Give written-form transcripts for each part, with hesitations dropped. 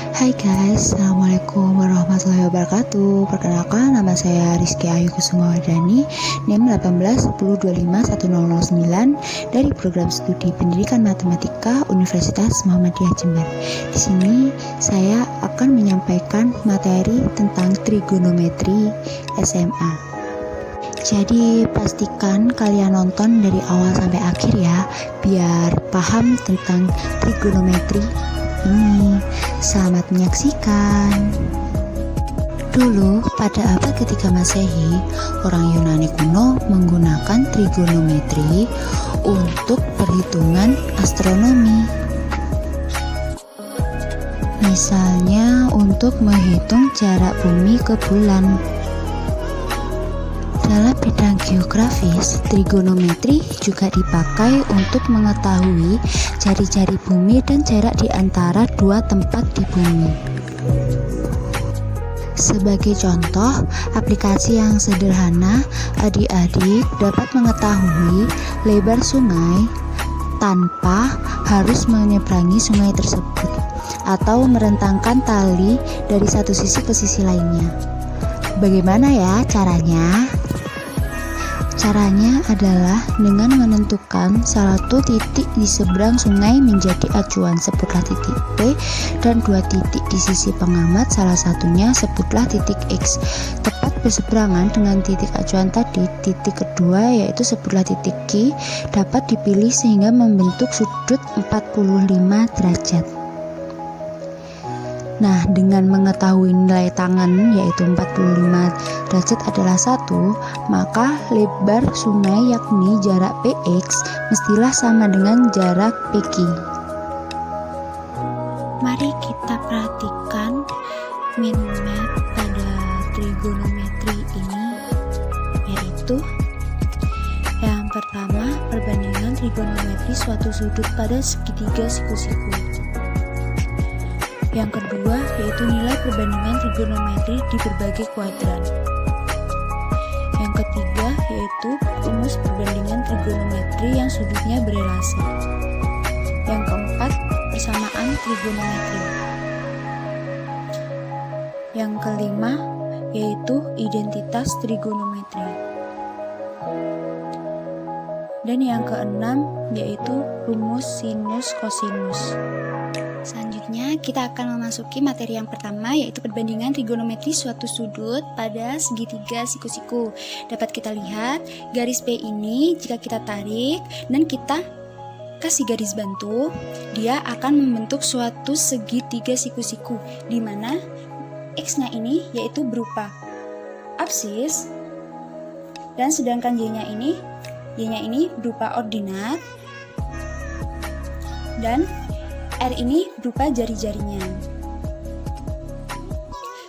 Hai guys, Assalamualaikum warahmatullahi wabarakatuh. Perkenalkan, nama saya Rizky Ayu Kusuma Wadani, NIM 181051009 dari Program Studi Pendidikan Matematika Universitas Muhammadiyah Jember. Di sini saya akan menyampaikan materi tentang trigonometri SMA. Jadi pastikan kalian nonton dari awal sampai akhir ya, biar paham tentang trigonometri ini. Selamat menyaksikan. Dulu pada abad ketiga Masehi, orang Yunani kuno menggunakan trigonometri untuk perhitungan astronomi. Misalnya untuk menghitung jarak bumi ke bulan. Dalam bidang geografis, trigonometri juga dipakai untuk mengetahui jari-jari bumi dan jarak di antara dua tempat di bumi. Sebagai contoh, aplikasi yang sederhana, adik-adik dapat mengetahui lebar sungai tanpa harus menyeberangi sungai tersebut atau merentangkan tali dari satu sisi ke sisi lainnya. Bagaimana ya caranya? Caranya adalah dengan menentukan salah satu titik di seberang sungai menjadi acuan, sebutlah titik P, dan dua titik di sisi pengamat, salah satunya sebutlah titik X. Tepat berseberangan dengan titik acuan tadi, titik kedua yaitu sebutlah titik Q, dapat dipilih sehingga membentuk sudut 45 derajat. Nah, dengan mengetahui nilai tangan yaitu 45 derajat adalah 1, maka lebar sungai yakni jarak PX mestilah sama dengan jarak PQ. Mari kita perhatikan min-map pada trigonometri ini, yaitu yang pertama, perbandingan trigonometri suatu sudut pada segitiga siku-siku. Yang kedua, yaitu nilai perbandingan trigonometri di berbagai kuadran. Yang ketiga, yaitu rumus perbandingan trigonometri yang sudutnya berelasi. Yang keempat, persamaan trigonometri. Yang kelima, yaitu identitas trigonometri. Dan yang keenam, yaitu rumus sinus kosinus. Selanjutnya kita akan memasuki materi yang pertama, yaitu perbandingan trigonometri suatu sudut pada segitiga siku-siku. Dapat kita lihat garis P ini jika kita tarik dan kita kasih garis bantu, dia akan membentuk suatu segitiga siku-siku di mana X-nya ini yaitu berupa absis, dan sedangkan Y-nya ini berupa ordinat, dan R ini berupa jari-jarinya.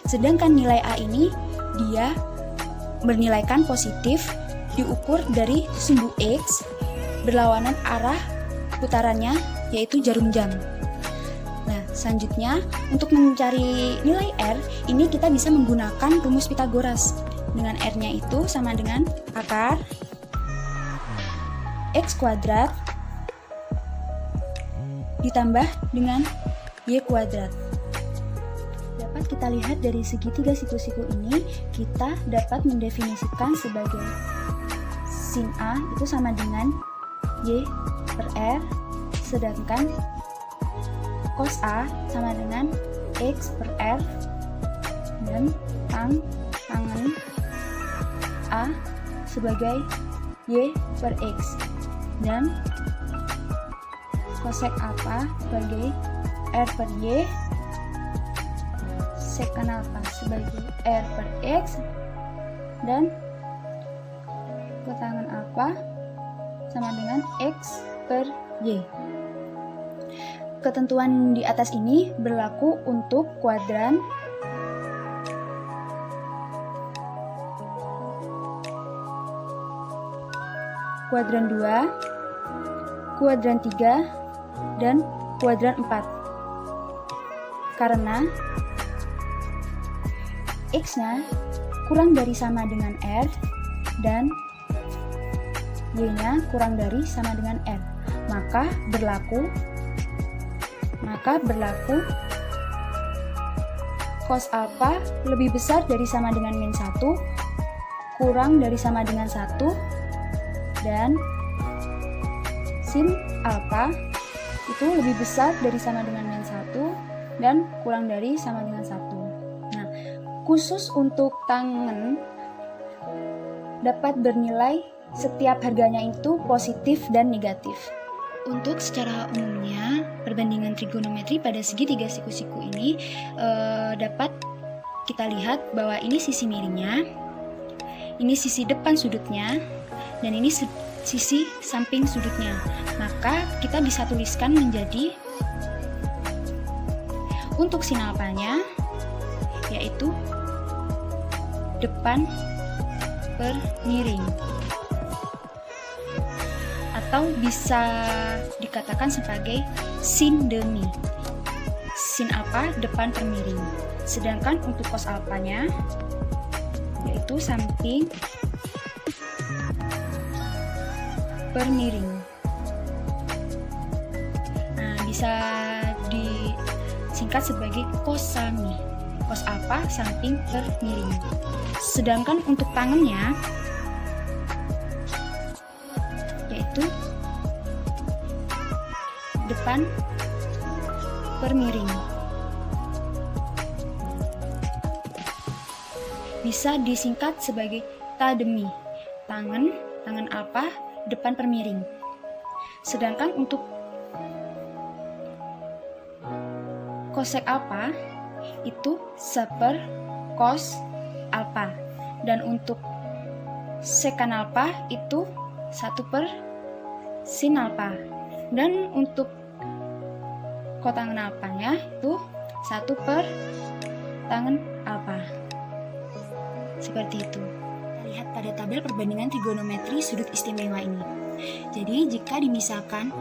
Sedangkan nilai A ini dia bernilaikan positif, diukur dari sumbu X, berlawanan arah putarannya yaitu jarum jam. Nah, selanjutnya untuk mencari nilai R ini kita bisa menggunakan rumus Pitagoras. Dengan R-nya itu sama dengan akar X kuadrat ditambah dengan Y kuadrat. Dapat kita lihat dari segitiga siku-siku ini, kita dapat mendefinisikan sebagai sin A itu sama dengan Y per R, sedangkan cos A sama dengan X per R, dan tangan A sebagai Y per X, dan kosek apa sebagai R per Y, secant alpha sebagai R per X, dan ketangan alpha sama dengan X per Y. Ketentuan di atas ini berlaku untuk kuadran kuadran 2, kuadran 3, dan kuadran 4. Karena X-nya kurang dari sama dengan R dan Y-nya kurang dari sama dengan R, maka berlaku cos alpha lebih besar dari sama dengan min 1, kurang dari sama dengan 1, dan sin alpha itu lebih besar dari sama dengan min 1 dan kurang dari sama dengan 1. Nah, khusus untuk tangen dapat bernilai setiap harganya itu positif dan negatif. Untuk secara umumnya, perbandingan trigonometri pada segitiga siku-siku ini dapat kita lihat bahwa ini sisi miringnya, ini sisi depan sudutnya, dan ini sisi samping sudutnya. Maka kita bisa tuliskan menjadi untuk sin alpanya yaitu depan per miring, atau bisa dikatakan sebagai sin demi. Sin alpha depan per miring. Sedangkan untuk cos alpanya yaitu samping per miring. Nah, bisa disingkat sebagai cosami. Cos alpha samping per miring. Sedangkan untuk tangannya yaitu depan per miring. Bisa disingkat sebagai tademi. Tangan alpha depan per miring. Sedangkan untuk cosec alpha itu seper cos alpha, dan untuk sekan alpha itu 1 per sin alpha, dan untuk kotangan alpanya itu 1 per tangan alpha. Seperti itu. Kita lihat pada tabel perbandingan trigonometri sudut istimewa ini. Jadi jika dimisalkan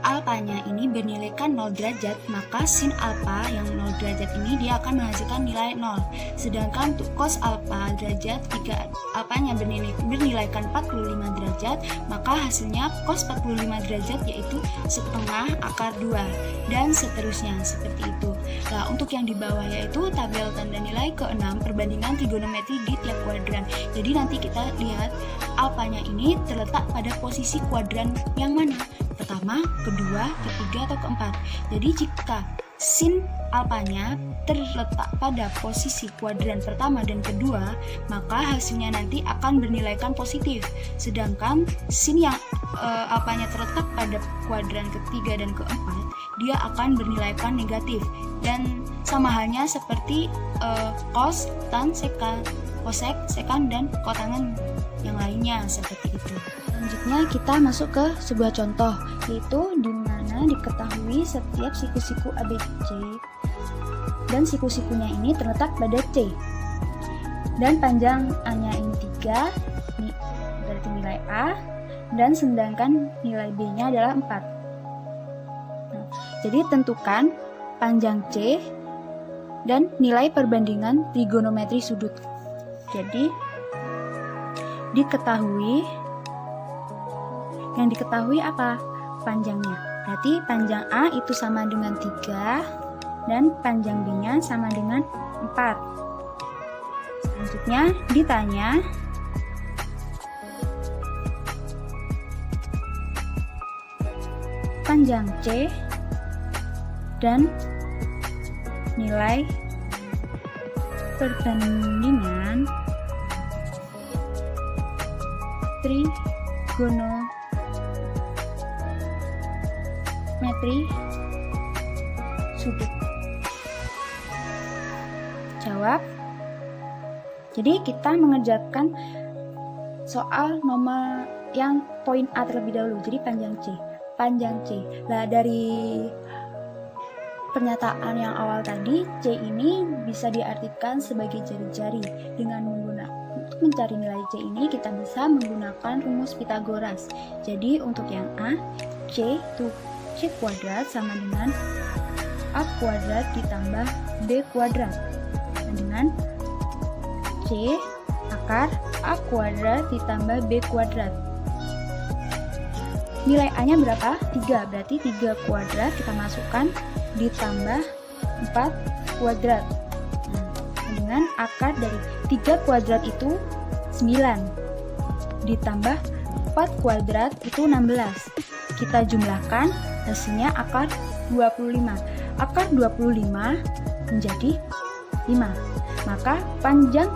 alpanya ini bernilaikan 0 derajat, maka sin alpha yang 0 derajat ini dia akan menghasilkan nilai 0. Sedangkan untuk cos alpha derajat, jika alpanya bernilaikan 45 derajat, maka hasilnya cos 45 derajat yaitu setengah akar 2, dan seterusnya seperti itu. Nah, untuk yang di bawah yaitu tabel tanda nilai ke-6 perbandingan trigonometri di tiap kuadran. Jadi nanti kita lihat alpanya ini terletak pada posisi kuadran yang mana? Pertama, kedua, ketiga, atau keempat. Jadi jika sin alpanya terletak pada posisi kuadran pertama dan kedua, maka hasilnya nanti akan bernilaikan positif. Sedangkan sin yang alpanya terletak pada kuadran ketiga dan keempat, dia akan bernilaikan negatif. Dan sama halnya seperti cos, tan, sekan, cosec, sekan, dan kotangan yang lainnya seperti itu. Selanjutnya kita masuk ke sebuah contoh, yaitu di mana diketahui setiap siku-siku ABC dan siku-sikunya ini terletak pada C, dan panjang A-nya ini 3, berarti nilai A, dan sedangkan nilai B-nya adalah 4. Nah, jadi tentukan panjang C dan nilai perbandingan trigonometri sudut. Jadi yang diketahui apa? Panjangnya. Berarti panjang A itu sama dengan 3 dan panjang B-nya sama dengan 4. Selanjutnya ditanya panjang C dan nilai perbandingan trigonometri sudut. Jawab. Jadi kita mengerjakan soal nomor yang poin A terlebih dahulu. Jadi panjang C. Nah, dari pernyataan yang awal tadi, C ini bisa diartikan sebagai jari-jari. Dengan untuk mencari nilai C ini kita bisa menggunakan rumus Pythagoras. Jadi untuk yang A, C itu C kuadrat sama dengan A kuadrat ditambah B kuadrat. Dan dengan C akar A kuadrat ditambah B kuadrat. Nilai A-nya berapa? 3, berarti 3 kuadrat kita masukkan ditambah 4 kuadrat. dengan akar dari 3 kuadrat itu 9, ditambah 4 kuadrat itu 16. Kita jumlahkan, hasilnya akar 25. Akar 25 menjadi 5. Maka panjang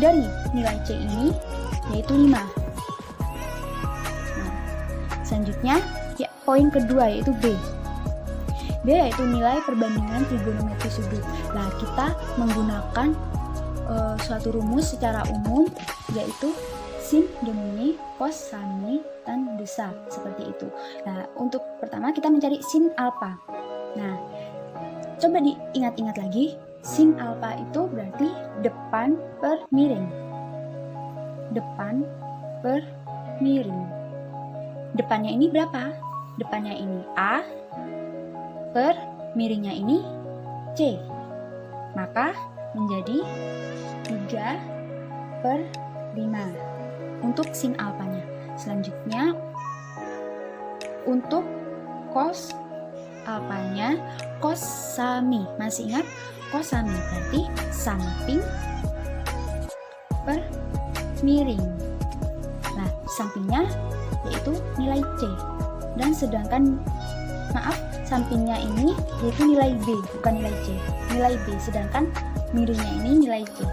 dari nilai C ini yaitu 5. Nah, selanjutnya ya poin kedua yaitu B. B yaitu nilai perbandingan trigonometri sudut. Nah, kita menggunakan suatu rumus secara umum yaitu sin demi cos sami tan desa, seperti itu. Nah, untuk pertama kita mencari sin alfa. Nah, coba diingat-ingat lagi, sin alfa itu berarti depan per miring. Depan per miring. Depannya ini berapa? Depannya ini A per miringnya ini C. Maka menjadi 3 per 5 untuk sin alfanya. Selanjutnya untuk cos alfanya, cos sami. Masih ingat cos sami berarti samping per miring. Nah, sampingnya yaitu nilai C. Dan sedangkan sampingnya ini yaitu nilai B, bukan nilai C. Nilai B, sedangkan miringnya ini nilai C.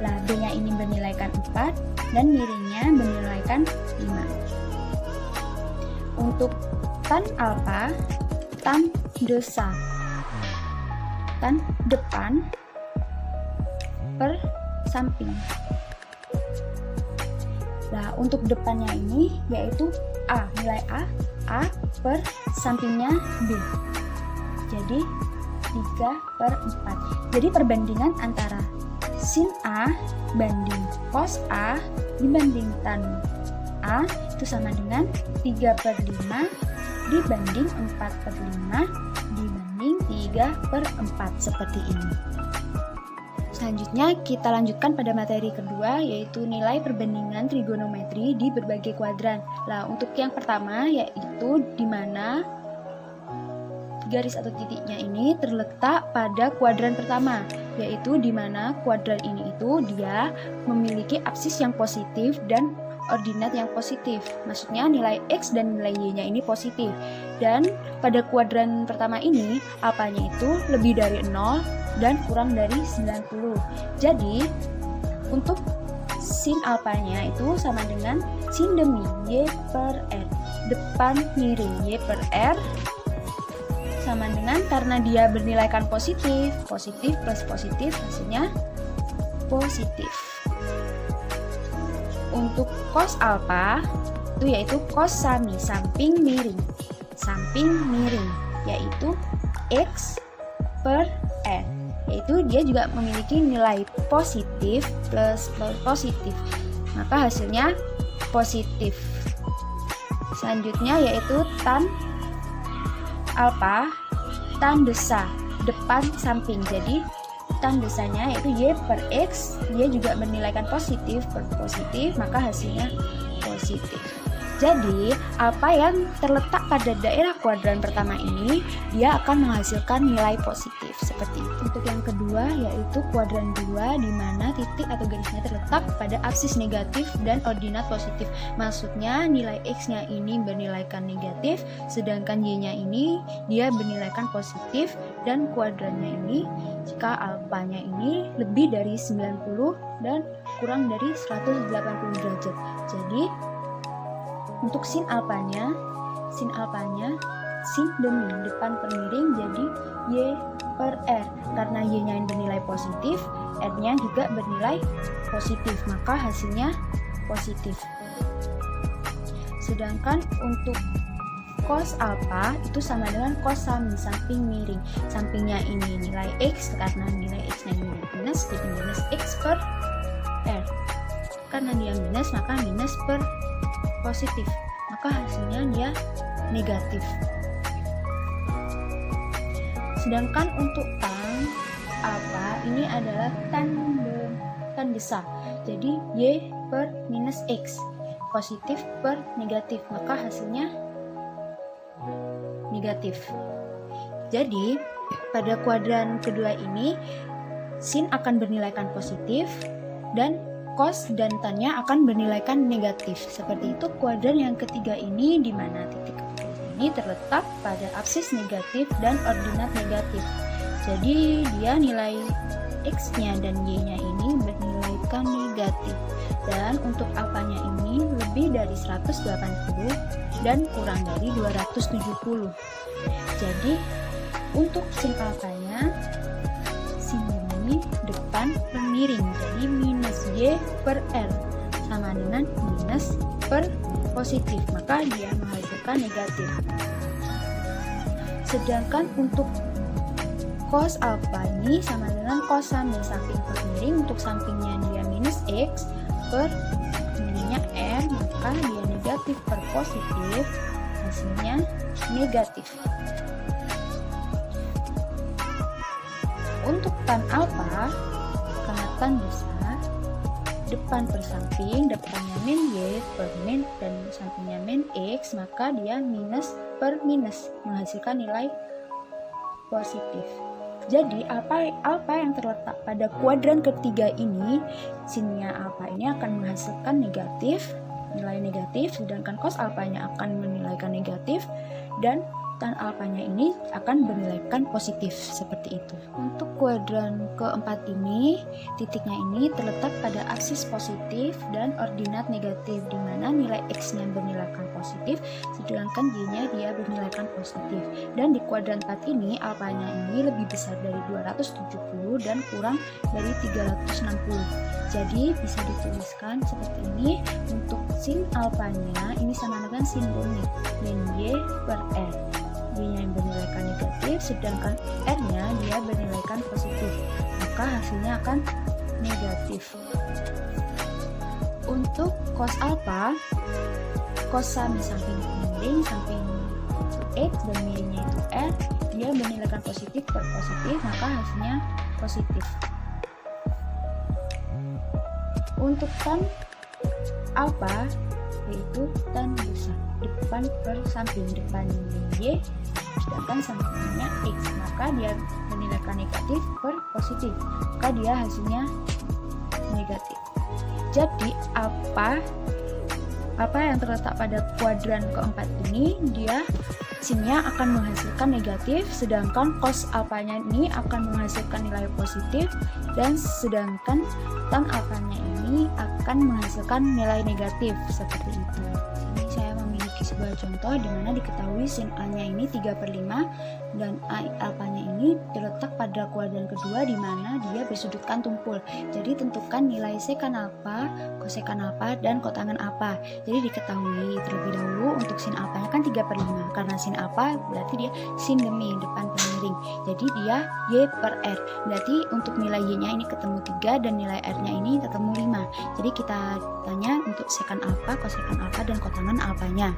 Nah, B-nya ini bernilaikan 4 dan miringnya bernilaikan 5. Untuk tan alfa, tan desa, tan depan per samping. Nah, untuk depannya ini yaitu A, nilai A per sampingnya B. Jadi 3 per 4. Jadi perbandingan antara sin A banding cos A dibanding tan A itu sama dengan 3 per 5 dibanding 4 per 5 dibanding 3 per 4, seperti ini. Selanjutnya kita lanjutkan pada materi kedua yaitu nilai perbandingan trigonometri di berbagai kuadran. Nah, untuk yang pertama yaitu di mana garis atau titiknya ini terletak pada kuadran pertama, yaitu di mana kuadran ini itu dia memiliki absis yang positif dan ordinat yang positif. Maksudnya nilai X dan nilai Y-nya ini positif. Dan pada kuadran pertama ini alfanya itu lebih dari 0 dan kurang dari 90. Jadi untuk sin alfanya itu sama dengan sin demi Y per R. Depan miring Y per R sama dengan, karena dia bernilaikan positif, positif plus positif hasilnya positif. Untuk cos alfa itu yaitu cos sami, samping miring, yaitu X per R, yaitu dia juga memiliki nilai positif plus positif, maka hasilnya positif. Selanjutnya yaitu tan alfa, tan desa, depan samping. Jadi tan desanya yaitu Y per X, dia juga bernilaikan positif per positif, maka hasilnya positif. Jadi alfa yang terletak pada daerah kuadran pertama ini dia akan menghasilkan nilai positif seperti itu. Untuk yang kedua yaitu kuadran 2 di mana titik atau garisnya terletak pada absis negatif dan ordinat positif. Maksudnya nilai X-nya ini bernilaikan negatif, sedangkan Y-nya ini dia bernilaikan positif, dan kuadrannya ini jika alfanya ini lebih dari 90 dan kurang dari 180 derajat. Jadi untuk sin alfanya sin demi depan per miring jadi Y per R. Karena Y-nya yang bernilai positif, R-nya juga bernilai positif, maka hasilnya positif. Sedangkan untuk cos alfa itu sama dengan cos sami, samping miring. Sampingnya ini nilai X, karena nilai X-nya ini minus, jadi minus X per R. Karena dia minus, maka minus per positif, maka hasilnya dia negatif. Sedangkan untuk tan alfa ini adalah tan desa, jadi Y per minus X, positif per negatif, maka hasilnya negatif. Jadi pada kuadran kedua ini sin akan bernilaikan positif dan cos dan tannya akan bernilaikan negatif. Seperti itu kuadran yang ketiga ini, di mana titik ini terletak pada aksis negatif dan ordinat negatif. Jadi dia nilai x-nya dan y-nya ini bernilaikan negatif. Dan untuk alfanya ini lebih dari 180 dan kurang dari 270. Jadi untuk sin alfanya, sin ini depan per miring, jadi minus y per r sama dengan minus per positif, maka dia menghasilkan negatif. Sedangkan untuk cos alfa ini sama dengan kosan dari samping per miring, untuk sampingnya dia minus x per miringnya r, maka dia negatif per positif, hasilnya negatif. Untuk tan alfa, karena tan besar, depan per samping, depannya min y per min dan sampingnya min x, maka dia minus per minus, menghasilkan nilai positif. Jadi alfa yang terletak pada kuadran ketiga ini, sinnya alfa ini akan menghasilkan negatif, nilai negatif, sedangkan cos alfanya akan menilaikan negatif, dan tan alfanya ini akan bernilaikan positif, seperti itu. Untuk kuadran keempat ini, titiknya ini terletak pada aksis positif dan ordinat negatif, di mana nilai x-nya bernilaikan positif, sedangkan y-nya dia bernilaikan positif. Dan di kuadran 4 ini, alfanya ini lebih besar dari 270 dan kurang dari 360. Jadi bisa dituliskan seperti ini. Untuk sin alfanya ini sama dengan sin bumi min y per r. Y-nya yang bernilaikan negatif, sedangkan R-nya dia bernilaikan positif, maka hasilnya akan negatif. Untuk cos alfa, kosan di samping miring, samping X dan miringnya itu R, dia bernilaikan positif per positif, maka hasilnya positif. Untuk tan alfa, yaitu tan besar, depan per samping, depannya Y, sedangkan sampingnya X, maka dia bernilaikan negatif per positif, maka dia hasilnya negatif. Jadi apa yang terletak pada kuadran keempat ini, dia sinnya akan menghasilkan negatif, sedangkan cos alfanya ini akan menghasilkan nilai positif, dan sedangkan tan alfanya ini akan menghasilkan nilai negatif, seperti itu. Ini saya memiliki sebuah contoh di mana diketahui sin A-nya ini 3/5 dan alfanya ini terletak pada kuadran kedua, di mana dia bersudutkan tumpul. Jadi tentukan nilai sekan alfa, kosekan alfa, dan kotangan alfa. Jadi diketahui terlebih dahulu untuk sin alfanya kan 3/5, karena sin alfa berarti dia sin demi, depan per miring, jadi dia y per r. Berarti untuk nilai y-nya ini ketemu 3 dan nilai r-nya ini ketemu 5. Jadi kita tanya untuk sekan alfa, kosekan alfa, dan kotangan alfanya.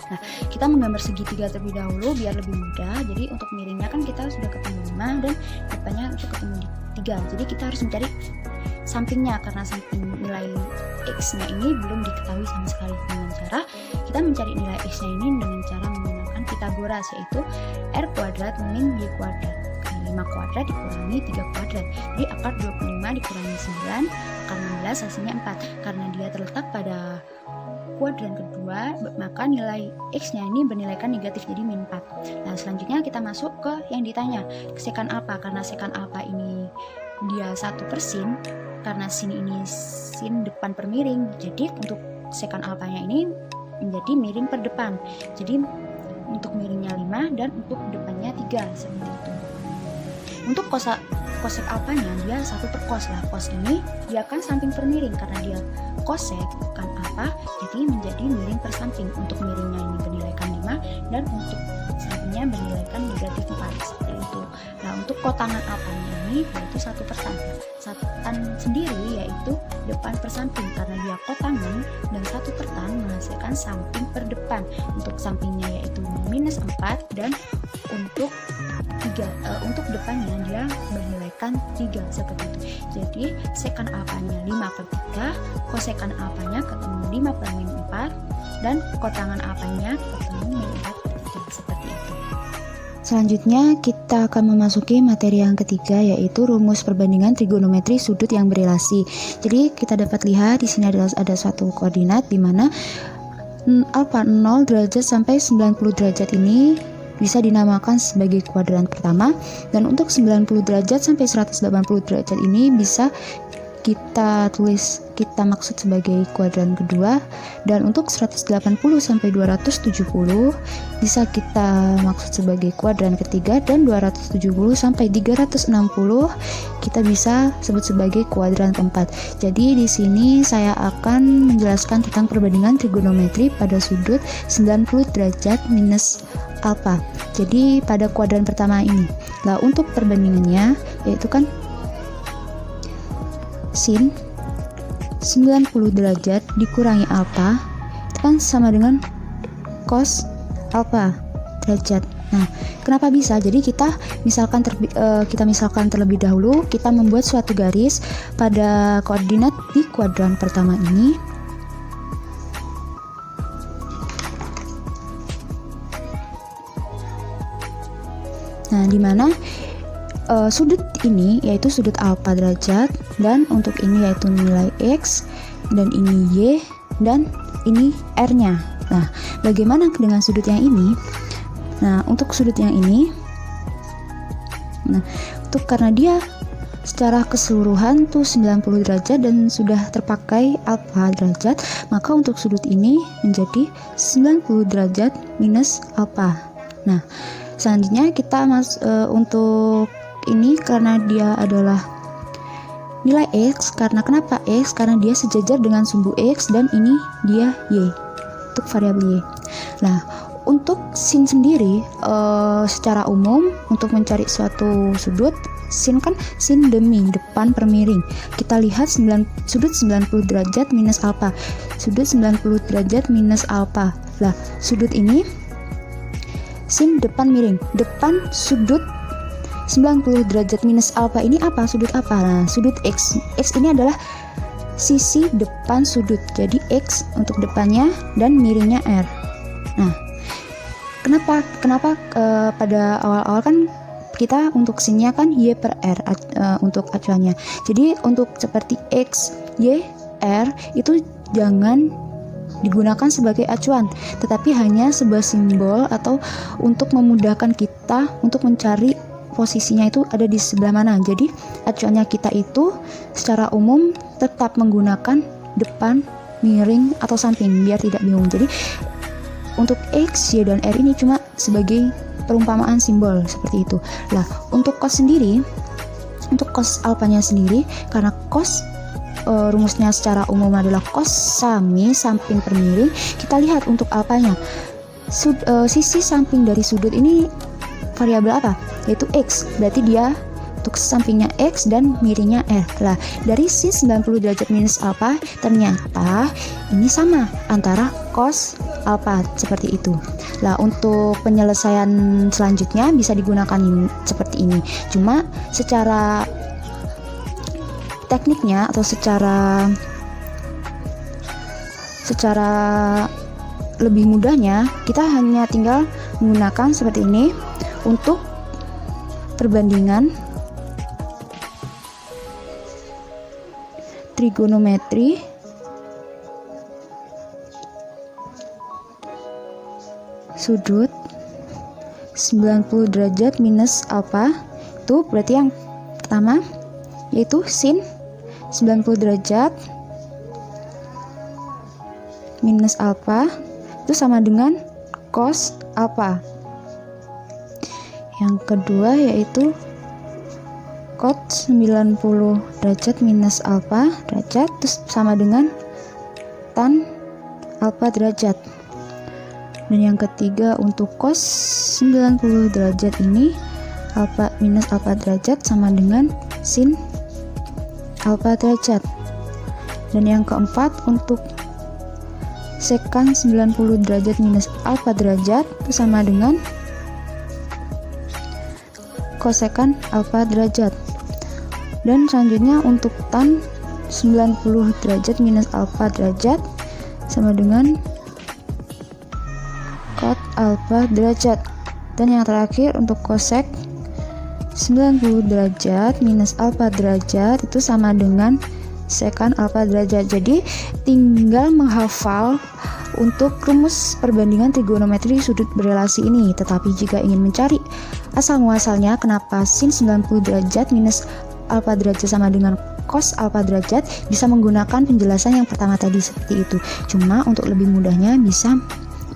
Nah, kita menggambar segitiga terlebih dahulu biar lebih mudah. Jadi untuk miringnya kan kita sudah ketemu 5 dan depannya itu ketemu 3. Jadi kita harus mencari sampingnya, karena samping nilai x-nya ini belum diketahui sama sekali. Dengan cara kita mencari nilai x-nya ini dengan cara menggunakan Pythagoras, yaitu r kuadrat min y kuadrat. 5 kuadrat dikurangi 3 kuadrat, jadi akar 25 dikurangi 9, akar 16 hasilnya 4. Karena dia terletak pada kuadran kedua, maka nilai x-nya ini bernilaikan negatif, jadi min 4. Nah, selanjutnya kita masuk ke yang ditanya, sekan alfa. Karena sekan alfa ini dia 1/sin, karena sin ini sin depan per miring, jadi untuk sekan alfanya ini menjadi miring per depan. Jadi untuk miringnya 5 dan untuk depannya 3, seperti itu. Untuk kosek alfanya dia 1/cos lah. Cos ini dia kan samping per miring, karena dia kosek kan alfa, jadi menjadi miring per samping. Untuk miringnya ini bernilaikan 5 dan untuk sampingnya bernilaikan negatif 4, seperti itu. Nah, untuk kotangan alfanya ini yaitu 1/tan. Tan sendiri yaitu depan per samping, karena dia kotangan, dan 1/tan menghasilkan samping per depan. Untuk sampingnya yaitu minus 4 dan untuk depannya dia bernilaikan 3, seperti itu. Jadi sekan alfanya 5/3, kosekan alfanya ketemu 5 per min 4, dan kotangan alfanya ketemu min 4/3, seperti itu. Selanjutnya kita akan memasuki materi yang ketiga, yaitu rumus perbandingan trigonometri sudut yang berelasi. Jadi kita dapat lihat di sini ada suatu koordinat di mana alfa 0 derajat sampai 90 derajat ini bisa dinamakan sebagai kuadran pertama, dan untuk 90 derajat sampai 180 derajat ini bisa kita maksud sebagai kuadran kedua, dan untuk 180 sampai 270 bisa kita maksud sebagai kuadran ketiga, dan 270 sampai 360 kita bisa sebut sebagai kuadran keempat. Jadi di sini saya akan menjelaskan tentang perbandingan trigonometri pada sudut 90 derajat minus alfa. Jadi pada kuadran pertama ini. Nah, untuk perbandingannya yaitu kan sin 90 derajat dikurangi alfa itu kan sama dengan cos alfa derajat. Nah, kenapa bisa? Jadi kita misalkan terlebih dahulu kita membuat suatu garis pada koordinat di kuadran pertama ini. Nah, di mana sudut ini yaitu sudut alfa derajat, dan untuk ini yaitu nilai X, dan ini Y, dan ini R-nya. Nah, bagaimana dengan sudut yang ini? Nah, untuk sudut yang ini, karena dia secara keseluruhan tuh 90 derajat dan sudah terpakai alfa derajat, maka untuk sudut ini menjadi 90 derajat minus alfa. Nah, selanjutnya kita untuk ini karena dia adalah nilai X, karena kenapa X? Karena dia sejajar dengan sumbu X, dan ini dia Y untuk variabel Y. Nah, untuk sin sendiri secara umum untuk mencari suatu sudut, sin kan sin demi depan per miring. Kita lihat sudut 90 derajat minus alfa. Sudut 90 derajat minus alfa. Lah, sudut ini sin depan miring. Depan sudut 90 derajat minus alfa ini apa? Sudut apa? Nah, sudut X. X ini adalah sisi depan sudut. Jadi X untuk depannya dan miringnya R. Nah, kenapa pada awal-awal kan kita untuk sinnya kan Y per R untuk acuannya. Jadi untuk seperti X, Y, R itu jangan digunakan sebagai acuan, tetapi hanya sebuah simbol atau untuk memudahkan kita untuk mencari posisinya itu ada di sebelah mana. Jadi acuannya kita itu secara umum tetap menggunakan depan, miring, atau samping biar tidak bingung. Jadi untuk X, Y, dan R ini cuma sebagai perumpamaan simbol seperti itu. Lah, untuk cos sendiri, untuk cos alfanya sendiri, karena cos rumusnya secara umum adalah cos sami samping per miring, kita lihat untuk alfanya sisi samping dari sudut ini variabel apa? Yaitu X. Berarti dia untuk sampingnya X dan miringnya R. Lah, dari sin 90 derajat minus alfa ternyata ini sama antara cos alfa seperti itu. Lah, untuk penyelesaian selanjutnya bisa digunakan seperti ini. Cuma secara tekniknya atau secara lebih mudahnya kita hanya tinggal menggunakan seperti ini untuk perbandingan trigonometri sudut 90 derajat minus alfa. Itu berarti yang pertama yaitu sin 90 derajat minus alfa itu sama dengan cos alfa. Yang kedua yaitu cos 90 derajat minus alfa derajat terus sama dengan tan alfa derajat. Dan yang ketiga untuk cos 90 derajat ini alfa minus alfa derajat sama dengan sin alfa derajat. Dan yang keempat untuk sekan 90 derajat minus alfa derajat itu sama dengan kosekan alfa derajat. Dan selanjutnya untuk tan 90 derajat minus alfa derajat sama dengan cot alfa derajat. Dan yang terakhir untuk kosek 90 derajat minus alfa derajat itu sama dengan sekan alfa derajat. Jadi tinggal menghafal untuk rumus perbandingan trigonometri sudut berelasi ini. Tetapi jika ingin mencari asal muasalnya kenapa sin 90 derajat minus alfa derajat sama dengan cos alfa derajat, bisa menggunakan penjelasan yang pertama tadi seperti itu. Cuma untuk lebih mudahnya bisa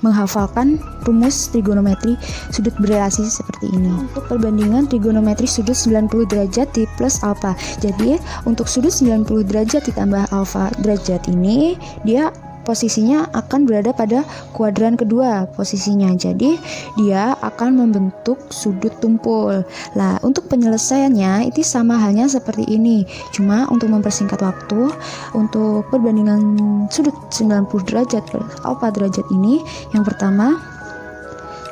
menghafalkan rumus trigonometri sudut berelasi seperti ini. Untuk perbandingan trigonometri sudut 90 derajat di plus alfa. Jadi untuk sudut 90 derajat ditambah alfa derajat ini, dia posisinya akan berada pada kuadran kedua posisinya. Jadi dia akan membentuk sudut tumpul. Nah, untuk penyelesaiannya itu sama halnya seperti ini. Cuma untuk mempersingkat waktu, untuk perbandingan sudut 90 derajat per alfa derajat ini, yang pertama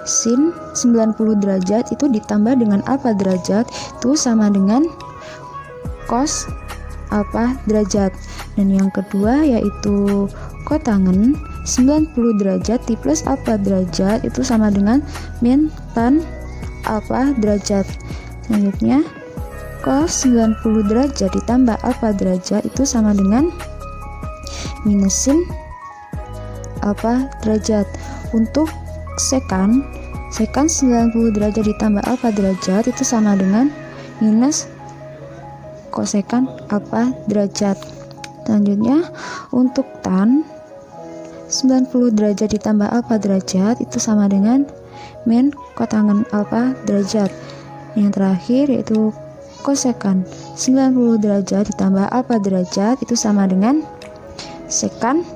sin 90 derajat itu ditambah dengan alfa derajat itu sama dengan cos alfa derajat. Dan yang kedua yaitu kotangen 90 derajat di plus alfa derajat itu sama dengan min tan alfa derajat. Selanjutnya cos 90 derajat ditambah alfa derajat itu sama dengan minus sin alfa derajat. Untuk sekan 90 derajat ditambah alfa derajat itu sama dengan minus kosekan alfa derajat. Selanjutnya untuk tan 90 derajat ditambah alfa derajat itu sama dengan min kotangen alfa derajat. Yang terakhir yaitu kosekan 90 derajat ditambah alfa derajat itu sama dengan sekan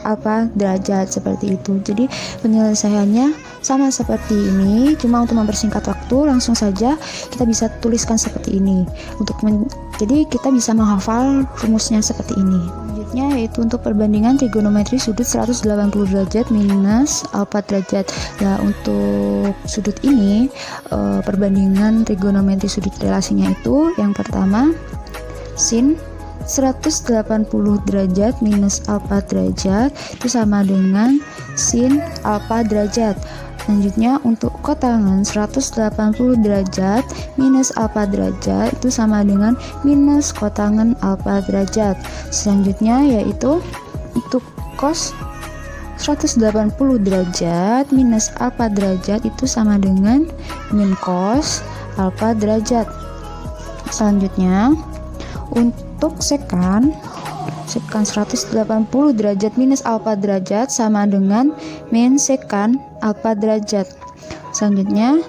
alfa derajat, seperti itu. Jadi penyelesaiannya sama seperti ini, cuma untuk mempersingkat waktu langsung saja kita bisa tuliskan seperti ini. Jadi kita bisa menghafal rumusnya seperti ini. Selanjutnya yaitu untuk perbandingan trigonometri sudut 180 derajat minus alfa derajat. Nah, untuk sudut ini perbandingan trigonometri sudut relasinya itu yang pertama sin 180 derajat minus alfa derajat itu sama dengan sin alfa derajat. Selanjutnya untuk kotangen 180 derajat minus alfa derajat itu sama dengan minus kotangen alfa derajat. Selanjutnya yaitu untuk cos 180 derajat minus alfa derajat itu sama dengan min cos alfa derajat. Selanjutnya untuk sekan 180 derajat minus alfa derajat sama dengan min sekan alfa derajat. Selanjutnya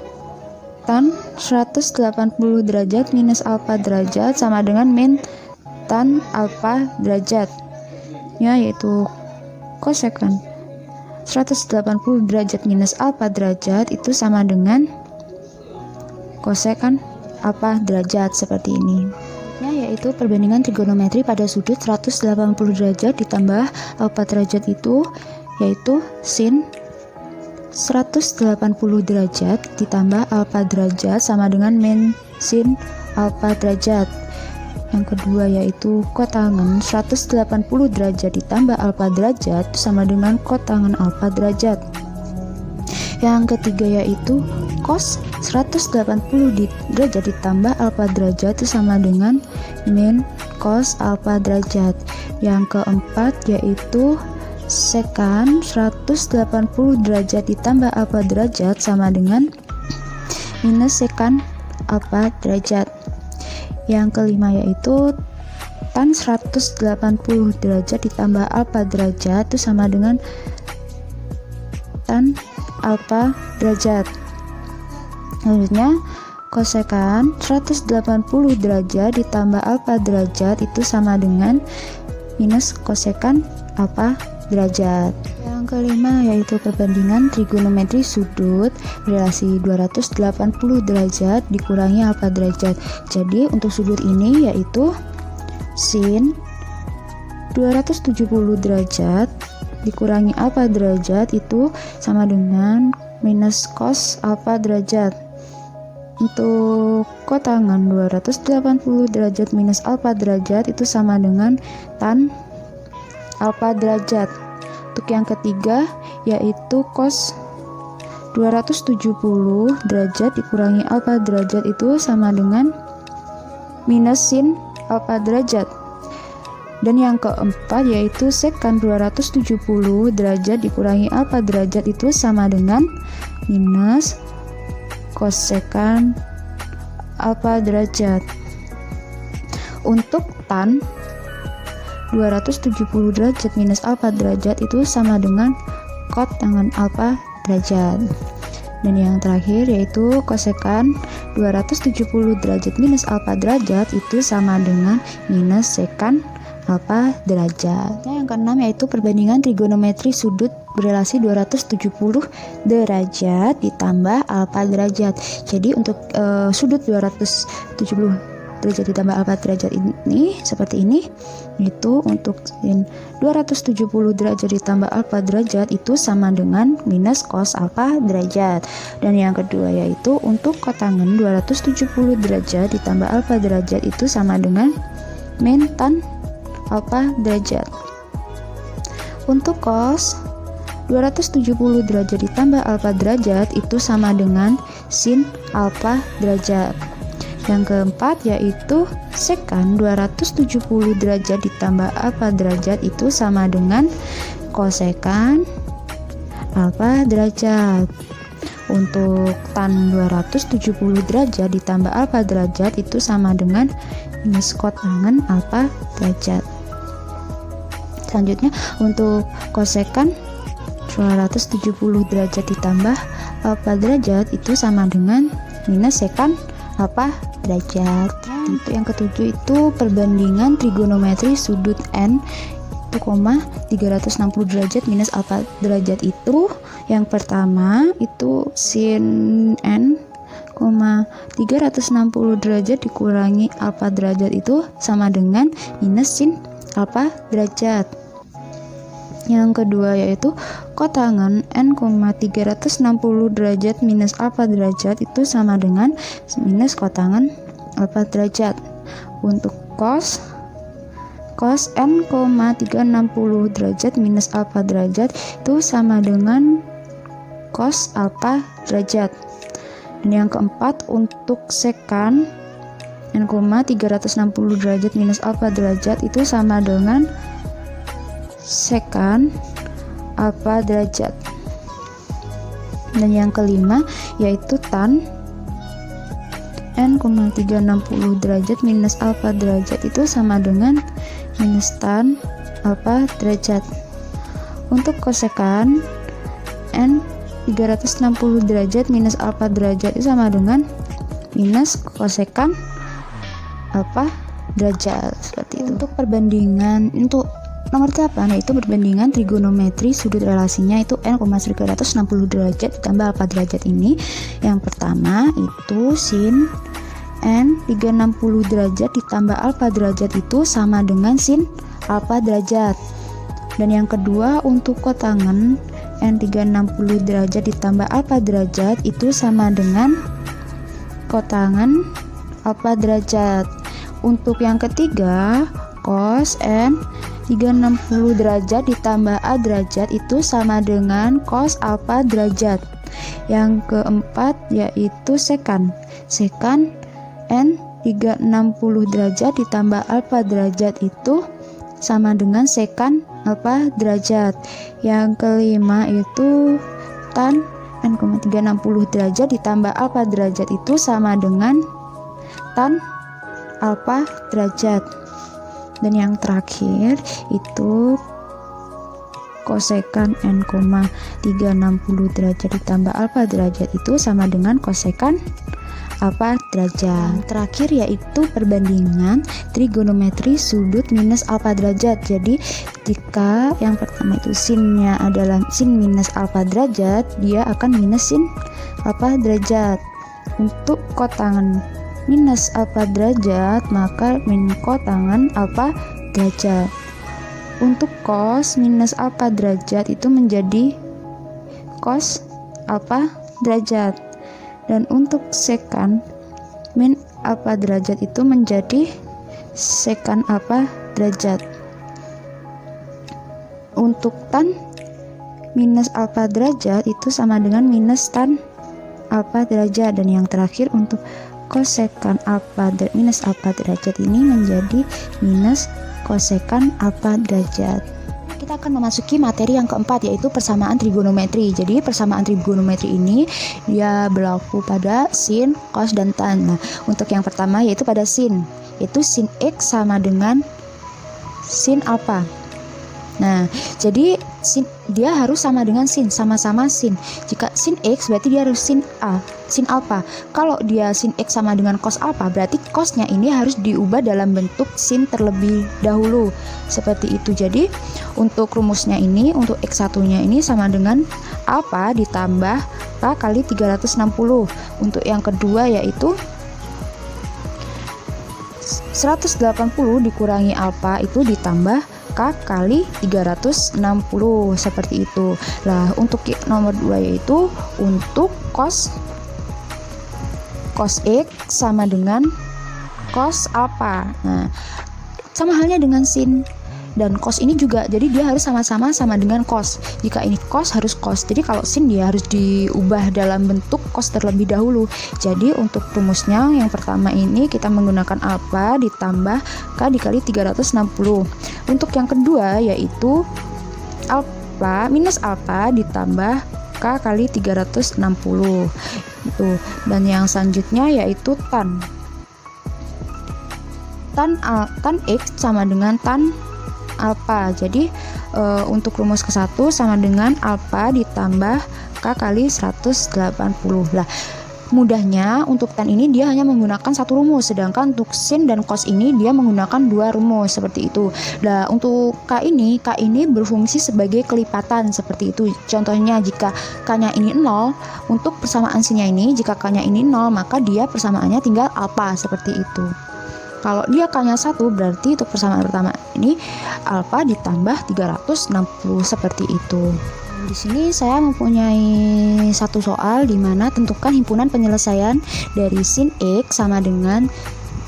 tan 180 derajat minus alfa derajat sama dengan min tan alfa derajat, yaitu kosekan 180 derajat minus alfa derajat itu sama dengan kosekan alfa derajat, seperti ini. Yaitu perbandingan trigonometri pada sudut 180 derajat ditambah alfa derajat itu yaitu sin 180 derajat ditambah alfa derajat sama dengan min sin alfa derajat. Yang kedua yaitu kotangen 180 derajat ditambah alfa derajat sama dengan kotangen alfa derajat. Yang ketiga yaitu cos 180 derajat ditambah alfa derajat itu sama dengan min cos alfa derajat. Yang keempat yaitu sekan 180 derajat ditambah alfa derajat sama dengan minus sekan alfa derajat. Yang kelima yaitu tan 180 derajat ditambah alfa derajat itu sama dengan tan alfa derajat. Selanjutnya kosekan 180 derajat ditambah alfa derajat itu sama dengan minus kosekan alfa derajat. Yang kelima yaitu perbandingan trigonometri sudut relasi 280 derajat dikurangi alfa derajat. Jadi untuk sudut ini yaitu sin 270 derajat dikurangi alfa derajat itu sama dengan minus cos alfa derajat. Untuk kotangen 280 derajat minus alfa derajat itu sama dengan tan alfa derajat. Untuk yang ketiga yaitu cos 270 derajat dikurangi alfa derajat itu sama dengan minus sin alfa derajat. Dan yang keempat yaitu sekan 270 derajat dikurangi alfa derajat itu sama dengan minus kosekan alfa derajat. Untuk tan 270 derajat minus alfa derajat itu sama dengan kot tangen alfa derajat. Dan yang terakhir yaitu kosekan 270 derajat minus alfa derajat itu sama dengan minus sekan alfa derajat. Yang keenam yaitu perbandingan trigonometri sudut berelasi 270 derajat ditambah alfa derajat. Jadi untuk sudut 270 derajat ditambah alfa derajat ini seperti ini, itu untuk sin 270 derajat ditambah alfa derajat itu sama dengan minus cos alfa derajat. Dan yang kedua yaitu untuk kotangen 270 derajat ditambah alfa derajat itu sama dengan min tan alfa derajat. Untuk cos 270 derajat ditambah alfa derajat itu sama dengan sin alfa derajat. Yang keempat yaitu sekan 270 derajat ditambah alfa derajat itu sama dengan kosekan alfa derajat. Untuk tan 270 derajat ditambah alfa derajat itu sama dengan minus kotangen alfa derajat. Selanjutnya untuk kosekan 270 derajat ditambah alfa derajat itu sama dengan minus sekan alfa derajat. Untuk yang ketujuh itu perbandingan trigonometri sudut n 360 derajat minus alfa derajat itu yang pertama itu sin n 360 derajat dikurangi alfa derajat itu sama dengan minus sin alfa derajat. Yang kedua yaitu kotangen n, 360 derajat minus alfa derajat itu sama dengan minus kotangen alfa derajat. Untuk cos n, 360 derajat minus alfa derajat itu sama dengan cos alfa derajat. Dan yang keempat untuk sekan n, 360 derajat minus alfa derajat itu sama dengan sekan alfa derajat. Dan yang kelima yaitu tan n, 360 derajat minus alfa derajat itu sama dengan minus tan alfa derajat. Untuk kosekan n 360 derajat minus alfa derajat itu sama dengan minus kosekan alfa derajat. Seperti itu. Untuk perbandingan untuk nomor 8 yaitu perbandingan trigonometri sudut relasinya itu n, 360 derajat ditambah alfa derajat ini. Yang pertama itu sin n 360 derajat ditambah alfa derajat itu sama dengan sin alfa derajat. Dan yang kedua untuk kotangen n 360 derajat ditambah alfa derajat itu sama dengan kotangen alfa derajat. Untuk yang ketiga cos n 360 derajat ditambah a derajat itu sama dengan cos alfa derajat. Yang keempat yaitu sekan n 360 derajat ditambah alfa derajat itu sama dengan sekan alfa derajat. Yang kelima itu tan n, 360 derajat ditambah alfa derajat itu sama dengan tan alfa derajat. Dan yang terakhir itu kosekan n, 360 derajat ditambah alfa derajat itu sama dengan kosekan alfa derajat. Terakhir yaitu perbandingan trigonometri sudut minus alfa derajat. Jadi jika yang pertama itu sinnya adalah sin minus alfa derajat, dia akan minus sin alfa derajat. Untuk kotangen minus alfa derajat maka min kotangen alfa derajat. Untuk cos minus alfa derajat itu menjadi cos alfa derajat. Dan untuk sekan min alfa derajat itu menjadi sekan alfa derajat. Untuk tan minus alfa derajat itu sama dengan minus tan alfa derajat, dan yang terakhir untuk kosekan minus alfa derajat ini menjadi minus kosekan alfa derajat. Kita akan memasuki materi yang keempat, yaitu persamaan trigonometri. Jadi persamaan trigonometri ini dia berlaku pada sin, cos, dan tan. Nah, untuk yang pertama yaitu pada sin, yaitu sin x sama dengan sin alfa. Nah, jadi dia harus sama dengan sin, sama-sama sin. Jika sin x berarti dia harus sin alfa. Kalau dia sin x sama dengan cos alfa, berarti cosnya ini harus diubah dalam bentuk sin terlebih dahulu. Seperti itu. Jadi untuk rumusnya ini, untuk x1-nya ini sama dengan alfa ditambah k kali 360. Untuk yang kedua yaitu 180 dikurangi alfa itu ditambah k kali 360, seperti itu. Nah, untuk nomor 2 yaitu untuk cos x sama dengan cos alfa. Nah, sama halnya dengan sin dan cos ini juga, jadi dia harus sama-sama sama dengan cos. Jika ini cos harus cos, jadi kalau sin dia harus diubah dalam bentuk cos terlebih dahulu. Jadi untuk rumusnya yang pertama ini kita menggunakan alfa ditambah k dikali 360. Untuk yang kedua yaitu alfa minus alfa ditambah k kali 360 itu. Dan yang selanjutnya yaitu tan x sama dengan tan alfa. Jadi untuk rumus ke-1 sama dengan alfa ditambah k kali 180. Lah, mudahnya untuk tan ini dia hanya menggunakan satu rumus, sedangkan untuk sin dan cos ini dia menggunakan dua rumus, seperti itu. Nah, untuk k ini berfungsi sebagai kelipatan, seperti itu. Contohnya jika k-nya ini 0, untuk persamaan sin-nya ini jika k-nya ini 0, maka dia persamaannya tinggal alfa, seperti itu. Kalau dia k-nya 1, berarti untuk persamaan pertama ini alfa ditambah 360, seperti itu. Di sini saya mempunyai satu soal di mana tentukan himpunan penyelesaian dari sin x sama dengan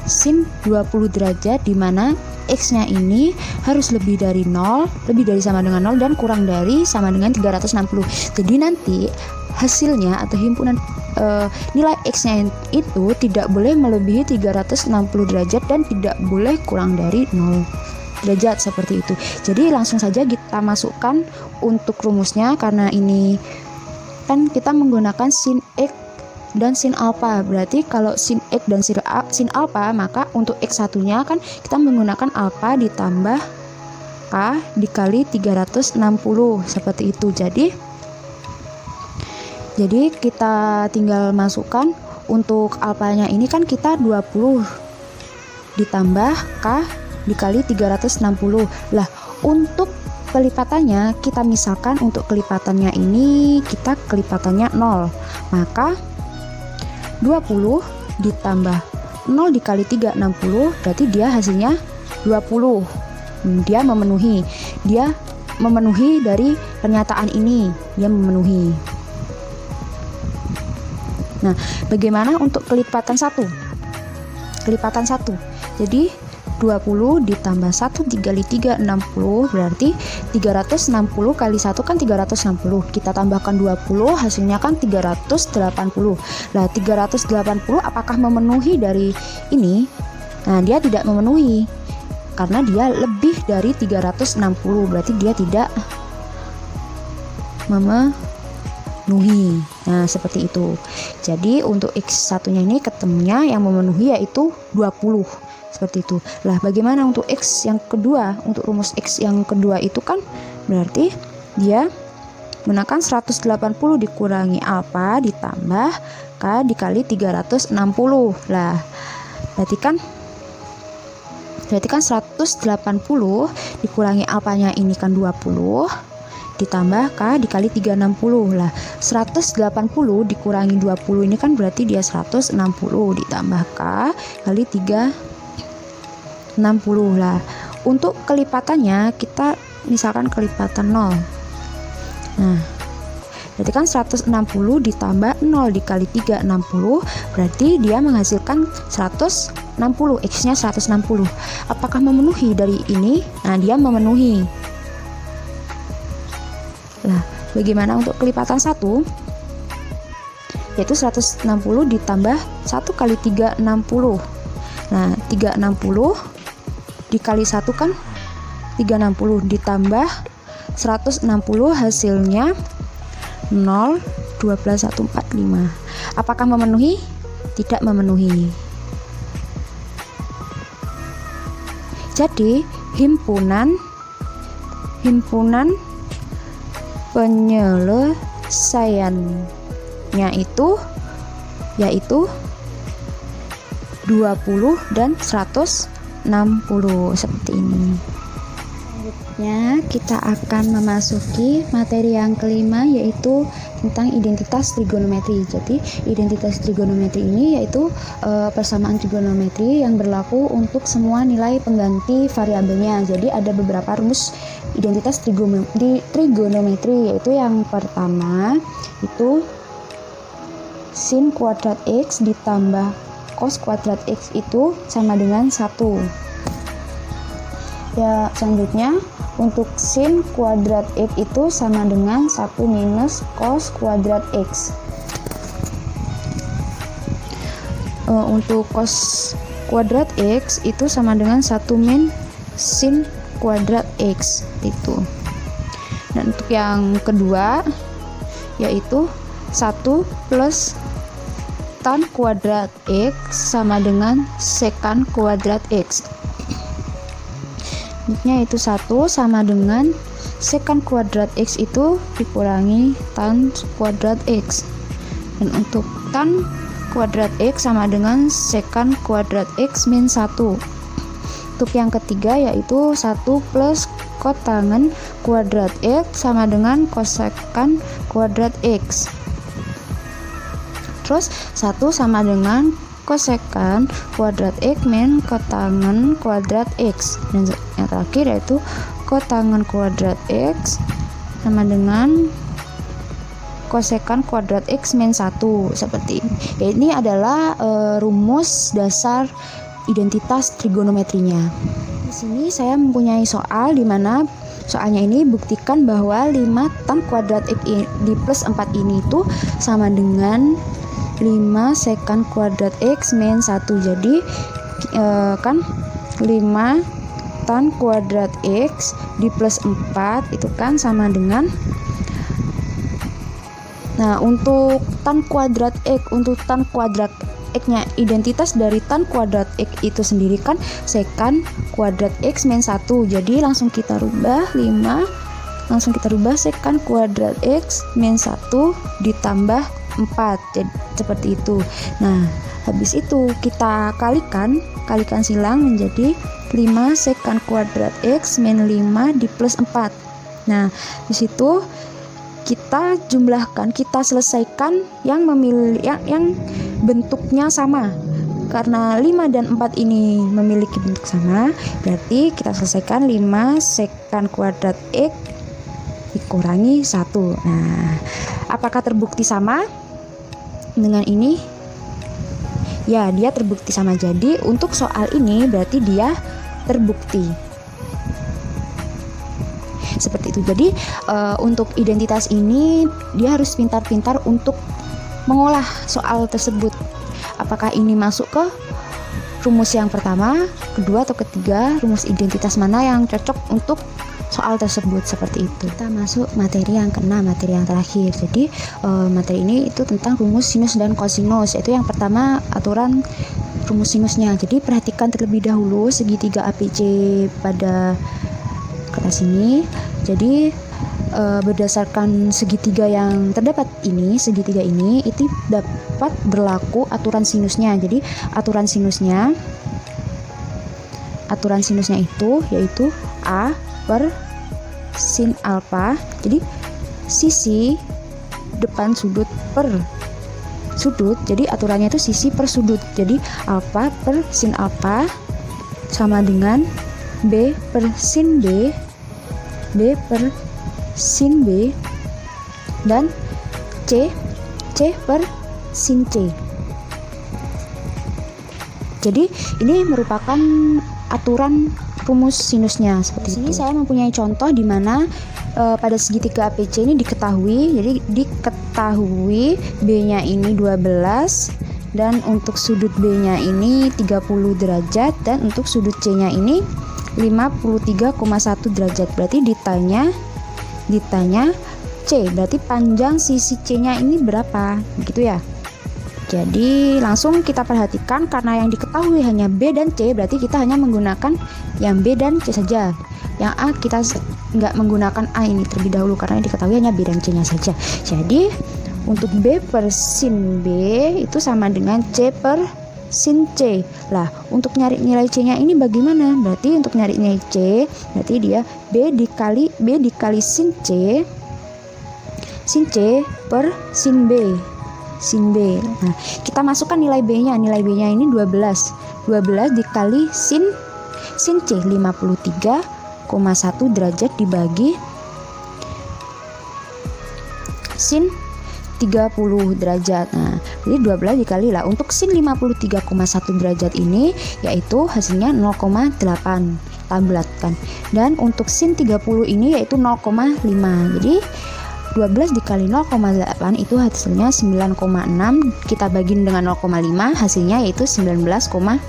sin 20 derajat, di mana x-nya ini harus lebih dari 0, lebih dari sama dengan 0 dan kurang dari sama dengan 360. Jadi nanti hasilnya atau himpunan nilai x-nya itu tidak boleh melebihi 360 derajat dan tidak boleh kurang dari 0 derajat, seperti itu. Jadi langsung saja kita masukkan untuk rumusnya, karena ini kan kita menggunakan sin x dan sin alfa. Berarti kalau sin x dan sin alfa, maka untuk x1-nya kan kita menggunakan alfa ditambah k dikali 360, seperti itu. Jadi kita tinggal masukkan untuk alfanya ini kan kita 20 ditambah k dikali 360. Lah, untuk kelipatannya kita misalkan untuk kelipatannya ini kita kelipatannya 0. Maka 20 ditambah 0 dikali 360 berarti dia hasilnya 20. Dia memenuhi dari pernyataan ini, dia memenuhi. Nah, bagaimana untuk kelipatan 1? Kelipatan 1. Jadi 20 ditambah 1 dikali 360 berarti 360 kali 1 kan 360. Kita tambahkan 20 hasilnya kan 380. Nah, 380 apakah memenuhi dari ini? Nah, dia tidak memenuhi karena dia lebih dari 360, berarti dia tidak memenuhi. Nah, seperti itu. Jadi untuk x1-nya ini ketemunya yang memenuhi yaitu 20. Seperti itu. Lah, bagaimana untuk x yang kedua? Untuk rumus x yang kedua itu kan berarti dia menggunakan 180 dikurangi alfa ditambah k dikali 360. Lah, berarti kan 180 dikurangi alfanya ini kan 20 ditambah k dikali 360. Lah, 180 dikurangi 20 ini kan berarti dia 160 ditambah k kali 360. Lah, untuk kelipatannya kita misalkan kelipatan 0. Nah, berarti kan 160 ditambah 0 dikali 360 berarti dia menghasilkan 160, x-nya 160. Apakah memenuhi dari ini? Nah, dia memenuhi. Lah, bagaimana untuk kelipatan 1, yaitu 160 ditambah 1 kali 360. Nah, 360 dikali 1 kan 360 ditambah 160 hasilnya 0,12145. Apakah memenuhi? Tidak memenuhi. Jadi himpunan penyelesaiannya itu yaitu 20 dan 160 seperti ini. Selanjutnya kita akan memasuki materi yang kelima, yaitu tentang identitas trigonometri. Jadi identitas trigonometri ini yaitu persamaan trigonometri yang berlaku untuk semua nilai pengganti variabelnya. Jadi ada beberapa rumus identitas trigonometri, yaitu yang pertama itu sin kuadrat X ditambah cos kuadrat X itu sama dengan 1. Ya, selanjutnya untuk sin kuadrat X itu sama dengan 1 minus cos kuadrat X. Untuk cos kuadrat X itu sama dengan 1 min sin kuadrat X itu. Dan untuk yang kedua yaitu 1 plus tan kuadrat X sama dengan sekan kuadrat X. Bentuknya itu 1 sama dengan sekan kuadrat X itu dikurangi tan kuadrat X. Dan untuk tan kuadrat X sama dengan sekan kuadrat X min 1. Untuk yang ketiga yaitu 1 plus kotangen kuadrat X sama dengan kosekan kuadrat X. Terus 1 sama dengan kosekan kuadrat X min kotangen kuadrat X. Dan yang terakhir yaitu kotangen kuadrat X sama dengan kosekan kuadrat X min 1 seperti ini. Ya, ini adalah rumus dasar identitas trigonometrinya. Di sini saya mempunyai soal di mana soalnya ini buktikan bahwa 5 tan kuadrat X di plus 4 ini itu sama dengan 5 sekan kuadrat X min 1. Jadi kan 5 tan kuadrat X di plus 4 itu kan sama dengan, nah untuk tan kuadrat X-nya, identitas dari tan kuadrat X itu sendiri kan sekan kuadrat X min 1. Jadi langsung kita rubah sekan kuadrat X min 1 ditambah 4. Jadi seperti itu. Nah, habis itu kita kalikan silang menjadi 5 sekan kuadrat X min 5 di plus 4. Nah, di situ kita jumlahkan, kita selesaikan yang bentuknya sama. Karena 5 dan 4 ini memiliki bentuk sama, berarti kita selesaikan 5 sekan kuadrat X dikurangi 1. Nah, apakah terbukti sama dengan ini? Ya, dia terbukti sama. Jadi untuk soal ini berarti dia terbukti. Seperti itu. Jadi untuk identitas ini dia harus pintar-pintar untuk mengolah soal tersebut. Apakah ini masuk ke rumus yang pertama, kedua, atau ketiga? Rumus identitas mana yang cocok untuk soal tersebut, seperti itu. Kita masuk materi yang keenam, materi yang terakhir. Jadi materi ini itu tentang rumus sinus dan kosinus. Yaitu yang pertama aturan rumus sinusnya. Jadi perhatikan terlebih dahulu segitiga ABC pada kelas ini. Jadi berdasarkan segitiga yang terdapat ini, segitiga ini itu dapat berlaku aturan sinusnya. Jadi aturan sinusnya itu yaitu A per sin alfa. Jadi sisi depan sudut per sudut. Jadi aturannya itu sisi per sudut. Jadi alfa per sin alfa sama dengan B per sin B, B per sin B, dan C per sin C. Jadi ini merupakan aturan rumus sinusnya. Seperti ini saya mempunyai contoh di mana pada segitiga APC ini diketahui, jadi diketahui B-nya ini 12 dan untuk sudut B-nya ini 30 derajat dan untuk sudut C-nya ini 53,1 derajat. Berarti ditanya C, berarti panjang sisi C-nya ini berapa, gitu ya. Jadi langsung kita perhatikan, karena yang diketahui hanya B dan C, berarti kita hanya menggunakan yang B dan C saja. Yang A kita nggak menggunakan A ini terlebih dahulu karena yang diketahui hanya B dan C nya saja. Jadi untuk B per sin B itu sama dengan C per sin C. Lah, untuk nyari nilai C-nya ini bagaimana? Berarti untuk nyari nilai C, berarti dia B dikali sin C per sin B. Nah, kita masukkan nilai B-nya. Nilai B-nya ini 12 dikali sin C 53,1 derajat dibagi sin 30 derajat. Nah, jadi 12 dikali lah. Untuk sin 53,1 derajat ini yaitu hasilnya 0,8 bulatkan. Dan untuk sin 30 ini yaitu 0,5. Jadi 12 dikali 0,8 itu hasilnya 9,6. Kita bagi dengan 0,5, hasilnya yaitu 19,2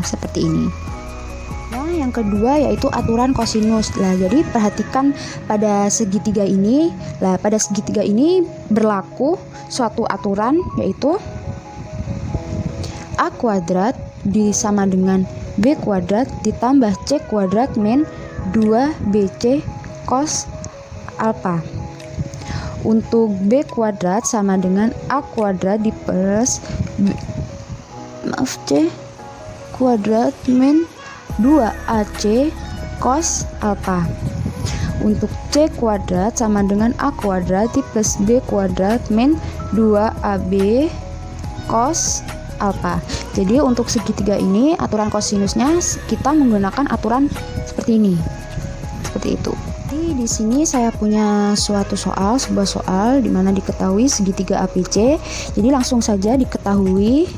seperti ini. Nah, yang kedua yaitu aturan kosinus. Lah, jadi perhatikan pada segitiga ini. Lah, pada segitiga ini berlaku suatu aturan yaitu A kuadrat sama dengan B kuadrat ditambah C kuadrat min 2BC cos alpha. Untuk B kuadrat sama dengan A kuadrat diperas C kuadrat min 2AC cos alpha. Untuk C kuadrat sama dengan A kuadrat plus B kuadrat min 2AB cos alpha. Jadi untuk segitiga ini aturan kosinusnya kita menggunakan aturan seperti ini. Seperti itu. Di sini saya punya sebuah soal di mana diketahui segitiga APC. Jadi langsung saja diketahui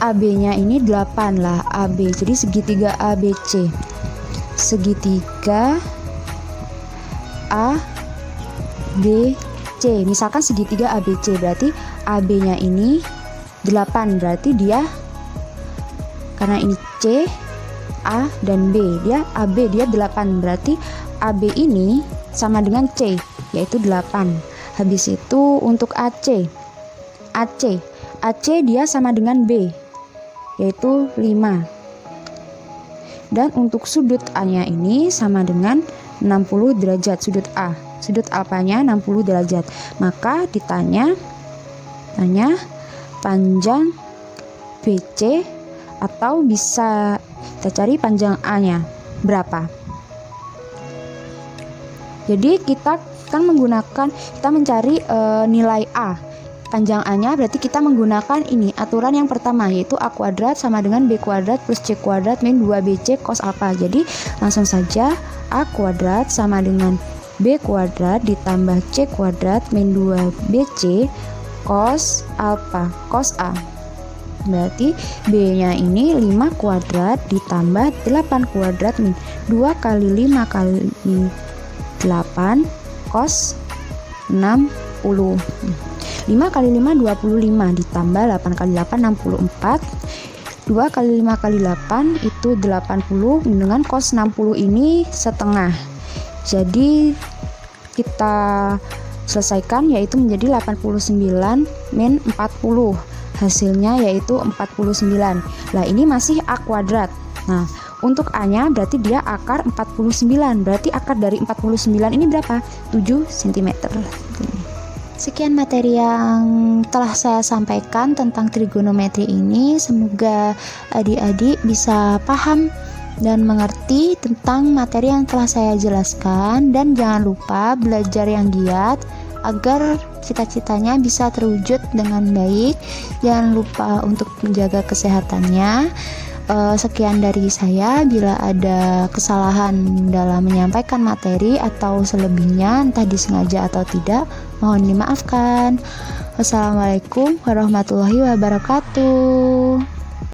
AB-nya ini 8 lah, AB. Jadi segitiga ABC. Segitiga ABC. Misalkan segitiga ABC, berarti AB-nya ini 8, berarti dia karena ini C, A dan B, dia AB dia 8, berarti AB ini sama dengan C yaitu 8. Habis itu untuk AC dia sama dengan B yaitu 5. Dan untuk sudut A-nya ini sama dengan 60 derajat, sudut alfanya 60 derajat. Maka ditanya panjang BC, atau bisa kita cari panjang A-nya berapa. Jadi kita mencari nilai A, panjang A-nya, berarti kita menggunakan ini aturan yang pertama yaitu A kuadrat sama dengan B kuadrat plus C kuadrat min 2BC cos alpha. Jadi langsung saja A kuadrat sama dengan B kuadrat ditambah C kuadrat min 2BC cos alpha, cos A. Berarti B-nya ini 5 kuadrat ditambah 8 kuadrat min 2 kali 5 kali 8 cos 60. 5 kali 5 25 ditambah 8 kali 8 64. 2 kali 5 kali 8 itu 80 dengan cos 60 ini setengah. Jadi kita selesaikan yaitu menjadi 89 min 40. Hasilnya yaitu 49. Lah, ini masih A kuadrat. Nah, untuk A-nya berarti dia akar 49. Berarti akar dari 49 ini berapa? 7 cm. Sekian materi yang telah saya sampaikan tentang trigonometri ini. Semoga adik-adik bisa paham dan mengerti tentang materi yang telah saya jelaskan. Dan jangan lupa belajar yang giat agar cita-citanya bisa terwujud dengan baik. Jangan lupa untuk menjaga kesehatannya. Sekian dari saya. Bila ada kesalahan dalam menyampaikan materi atau selebihnya, entah disengaja atau tidak, mohon dimaafkan. Wassalamualaikum warahmatullahi wabarakatuh.